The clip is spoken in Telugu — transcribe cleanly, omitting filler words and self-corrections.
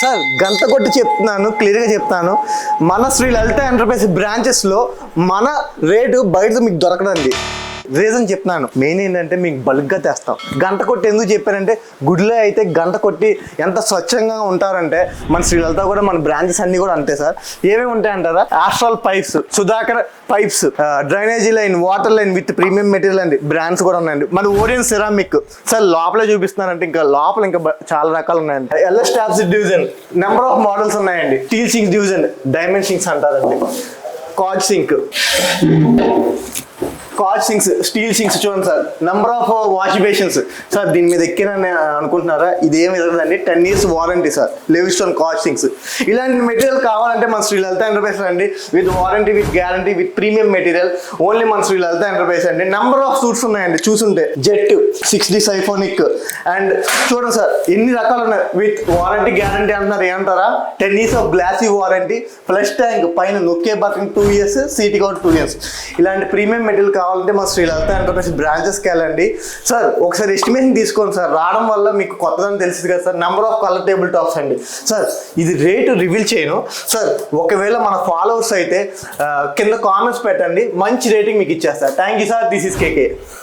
సార్ గంట కొట్టి చెప్తున్నాను, క్లియర్గా చెప్తాను. మన శ్రీ లలిత ఎంటర్ప్రైజ్ బ్రాంచెస్లో మన రేటు బయట మీకు దొరకదండి. రీజన్ చెప్తున్నాను. మెయిన్ ఏంటంటే మీకు బల్క్గా తెస్తాం. గంట కొట్టి ఎందుకు చెప్పారంటే, గుడిలో అయితే గంట కొట్టి ఎంత స్వచ్ఛంగా ఉంటారంటే మన శ్రీ లలిత కూడా, మన బ్రాంచెస్ అన్ని కూడా అంతే సార్. ఏమేమి ఉంటాయంటారా? Astral pipes, Sudhakar pipes, drainage line, water line with premium material అండి, బ్రాండ్స్ కూడా ఉన్నాయండి. మన ఓరియన్ సెరామిక్ సార్ లోపలే చూపిస్తున్నారంటే ఇంకా లోపల ఇంకా చాలా రకాలు ఉన్నాయండి. LS taps division, number of models ఉన్నాయండి. Steel sink division, diamond sinks అంటారండి. Card sink, card sinks, steel sinks చూడండి sir. Number of wash basins sir. దీని మీద ఎక్కినని అనుకుంటున్నారా? ఇది ఏమి ఎదగదండి, 10 years వారంటీ సార్. లెవిస్టోన్ కార్డ్ సింక్స్. ఇలాంటి మెటీరియల్ కావాలంటే మన శ్రీ లలిత ఎంటర్ప్రైజ్ అండి. With warranty, with guarantee, with premium material. Only మన శ్రీ లలిత ఎంటర్ప్రైజ్ అండి. నెంబర్ ఆఫ్ సూట్స్ ఉన్నాయండి చూసుంటే. జెట్ 6D సైఫోనిక్ అండ్ చూడండి సార్ ఎన్ని రకాలు ఉన్నాయి. విత్ వారంటీ, గ్యారంటీ అంటున్నారు. ఏమంటారా? 10 years of glossy warranty, plus tank పైన నొక్కే బటన్ 2 years, సీటీ కౌట్ 2 years. ఇలాంటి ప్రీమియం మెటీరియల్ కావాలంటే మా శ్రీ లలిత ఎంటర్ప్రైజ్ బ్రాంచెస్కి వెళ్ళండి సార్. ఒకసారి ఎస్టిమేషన్ తీసుకోండి సార్. రావడం వల్ల మీకు కొత్తదని తెలిసింది కదా sir. Number of colour table tops అండి సార్. ఇది రేటు రివీల్ చేయను సార్. ఒకవేళ మన ఫాలోవర్స్ అయితే కింద కామెంట్స్ పెట్టండి, మంచి రేటింగ్ మీకు ఇచ్చేస్తారు. Thank you sir. This is KK.